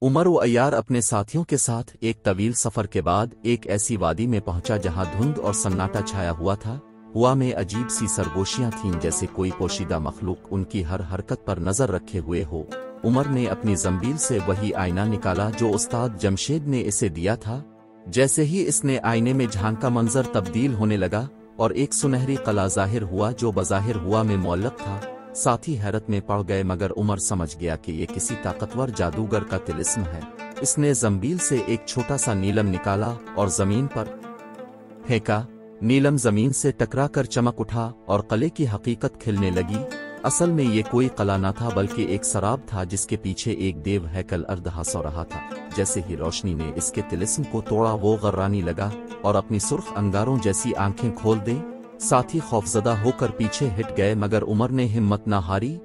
उमर व अय्यार अपने साथियों के साथ एक तवील सफर के बाद एक ऐसी वादी में पहुंचा जहां धुंध और सन्नाटा छाया हुआ था। हुआ में अजीब सी सरगोशियां थीं, जैसे कोई पोशीदा मखलूक उनकी हर हरकत पर नजर रखे हुए हो। उमर ने अपनी जंबील से वही आईना निकाला जो उस्ताद जमशेद ने इसे दिया था। जैसे ही इसने आईने में झांका, मंजर तब्दील होने लगा और एक सुनहरी कला जाहिर हुआ जो बज़ाहिर हुआ में मुअल्लक था। साथी हैरत में पड़ गए, मगर उमर समझ गया कि ये किसी ताकतवर जादूगर का तिलिस्म है। इसने जंबील से एक छोटा सा नीलम निकाला और जमीन पर फेंका। नीलम जमीन से टकरा कर चमक उठा और कले की हकीकत खिलने लगी। असल में ये कोई कला न था बल्कि एक सराब था जिसके पीछे एक देव हैकल अर्धहा सो रहा था। जैसे ही रोशनी ने इसके तिलिस्म को तोड़ा, वो गर्रानी लगा और अपनी सुर्ख अंगारों जैसी आंखें खोल दे। साथी खौफजदा होकर पीछे हट गए, मगर उमर ने हिम्मत न हारी।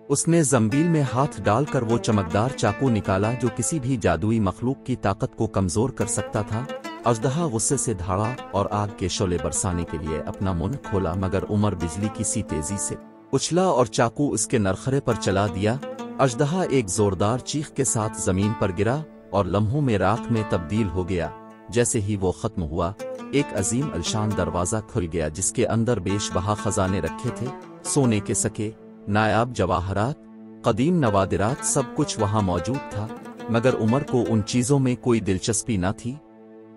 उसने जंबील में हाथ डालकर वो चमकदार चाकू निकाला जो किसी भी जादुई मखलूक की ताकत को कमजोर कर सकता था। अजदहा गुस्से से धाड़ा और आग के शोले बरसाने के लिए अपना मुंह खोला, मगर उमर बिजली की सी तेजी से उछला और चाकू उसके नरखरे पर चला दिया। अजदहा एक जोरदार चीख के साथ जमीन पर गिरा और लम्हों में राख में तब्दील हो गया। जैसे ही वो खत्म हुआ, एक अजीम अलशान दरवाजा खुल गया जिसके अंदर बेशबहा खजाने रखे थे। सोने के सके, नायाब जवाहरात, कदीम नवादिरात, सब कुछ वहां मौजूद था। मगर उमर को उन चीजों में कोई दिलचस्पी न थी।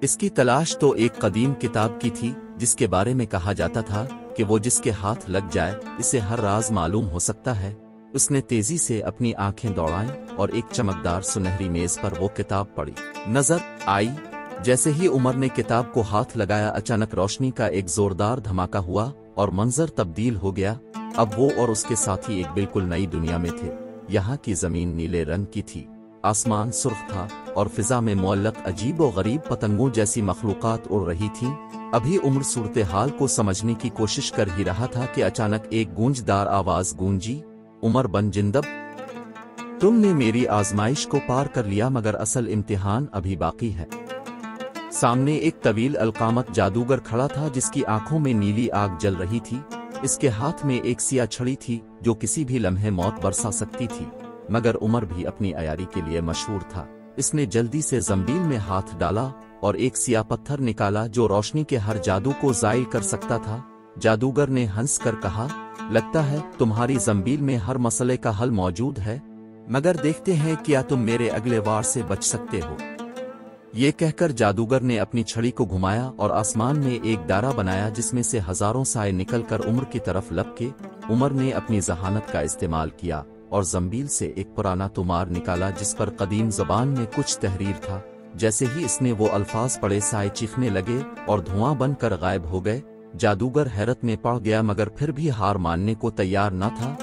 इसकी तलाश तो एक कदीम किताब की थी जिसके बारे में कहा जाता था कि वो जिसके हाथ लग जाए इसे हर राज मालूम हो सकता है। उसने तेजी से अपनी आंखें दौड़ाईं और एक चमकदार सुनहरी मेज पर वो किताब पड़ी नजर आई। जैसे ही उमर ने किताब को हाथ लगाया, अचानक रोशनी का एक जोरदार धमाका हुआ और मंजर तब्दील हो गया। अब वो और उसके साथी एक बिल्कुल नई दुनिया में थे। यहाँ की जमीन नीले रंग की थी, आसमान सुर्ख था और फिजा में मुअल्लक अजीब व गरीब पतंगों जैसी मखलूकात उड़ रही थीं। अभी उम्र सूरत हाल को समझने की कोशिश कर ही रहा था कि अचानक एक गूंजदार आवाज गूंजी, उमर बन जिंदब, तुमने मेरी आजमाइश को पार कर लिया, मगर असल इम्तिहान अभी बाकी है। सामने एक तवील अलकामत जादूगर खड़ा था जिसकी आंखों में नीली आग जल रही थी। इसके हाथ में एक सिया छड़ी थी जो किसी भी लम्हे मौत बरसा सकती थी। मगर उमर भी अपनी अयारी के लिए मशहूर था। इसने जल्दी से जंबील में हाथ डाला और एक सिया पत्थर निकाला जो रोशनी के हर जादू को ज़ाइल कर सकता था। जादूगर ने हंस कर कहा, लगता है तुम्हारी जंबील में हर मसले का हल मौजूद है, मगर देखते हैं क्या तुम मेरे अगले वार से बच सकते हो। ये कहकर जादूगर ने अपनी छड़ी को घुमाया और आसमान में एक दायरा बनाया जिसमें से हजारों साए निकलकर उमर की तरफ लपके। उमर ने अपनी जहानत का इस्तेमाल किया और जंबील से एक पुराना तुमार निकाला जिस पर कदीम जबान में कुछ तहरीर था। जैसे ही इसने वो अल्फाज पढ़े, साए चीखने लगे और धुआं बनकर गायब हो गए। जादूगर हैरत में पड़ गया, मगर फिर भी हार मानने को तैयार न था।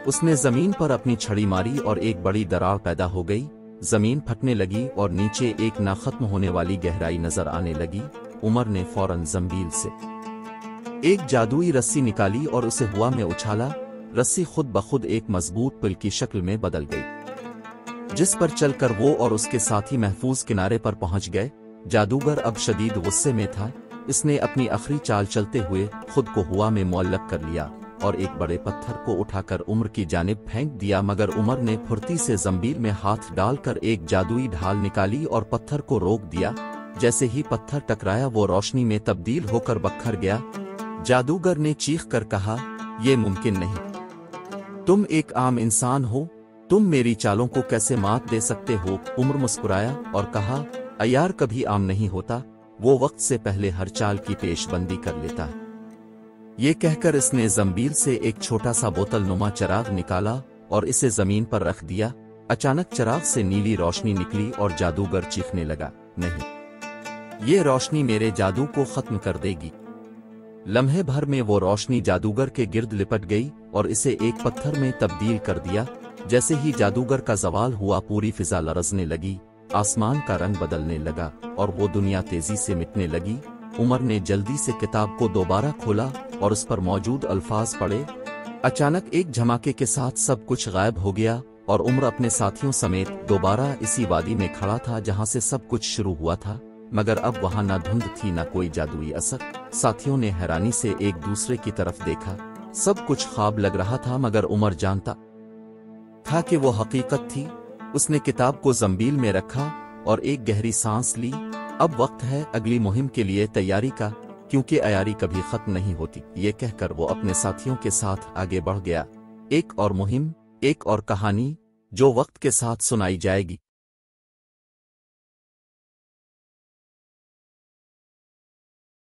उसने जमीन पर अपनी छड़ी मारी और एक बड़ी दरार पैदा हो गई। जमीन फटने लगी और नीचे एक ना खत्म होने वाली गहराई नजर आने लगी। उमर ने फौरन जंबील से एक जादुई रस्सी निकाली और उसे हवा में उछाला। रस्सी खुद ब खुद एक मजबूत पुल की शक्ल में बदल गई, जिस पर चलकर वो और उसके साथी महफूज किनारे पर पहुंच गए। जादूगर अब शदीद गुस्से में था। इसने अपनी आखिरी चाल चलते हुए खुद को हवा में मुअल्लक कर लिया और एक बड़े पत्थर को उठाकर उमर की जानिब फेंक दिया। मगर उमर ने फुर्ती से जंबील में हाथ डालकर एक जादुई ढाल निकाली और पत्थर को रोक दिया। जैसे ही पत्थर टकराया, वो रोशनी में तब्दील होकर बखर गया। जादूगर ने चीख कर कहा, यह मुमकिन नहीं, तुम एक आम इंसान हो, तुम मेरी चालों को कैसे मात दे सकते हो। उमर मुस्कुराया और कहा, अय्यार कभी आम नहीं होता, वो वक्त से पहले हर चाल की पेशबंदी कर लेता है। ये कहकर इसने जंबील से एक छोटा सा बोतल नुमा चिराग निकाला और इसे जमीन पर रख दिया। अचानक चिराग से नीली रोशनी निकली और जादूगर चीखने लगा, नहीं, ये रोशनी मेरे जादू को खत्म कर देगी। लम्हे भर में वो रोशनी जादूगर के गिर्द लिपट गई और इसे एक पत्थर में तब्दील कर दिया। जैसे ही जादूगर का जवाल हुआ, पूरी फिजा लरजने लगी, आसमान का रंग बदलने लगा और वो दुनिया तेजी से मिटने लगी। उमर ने जल्दी से किताब को दोबारा खोला और उस पर मौजूद अल्फाज पढ़े। अचानक एक झमाके के साथ सब कुछ गायब हो गया और उमर अपने साथियों समेत दोबारा इसी वादी में खड़ा था जहां से सब कुछ शुरू हुआ था। मगर अब वहां ना धुंध थी, ना कोई जादुई असर। साथियों ने हैरानी से एक दूसरे की तरफ देखा। सब कुछ ख्वाब लग रहा था, मगर उमर जानता था कि वो हकीकत थी। اس نے کتاب کو زنبیل میں رکھا اور ایک گہری سانس لی۔ اب وقت ہے اگلی مہم کے لیے تیاری کا، کیونکہ عیاری کبھی ختم نہیں ہوتی۔ یہ کہہ کر وہ اپنے ساتھیوں کے ساتھ آگے بڑھ گیا۔ ایک اور مہم، ایک اور کہانی، جو وقت کے ساتھ سنائی جائے گی۔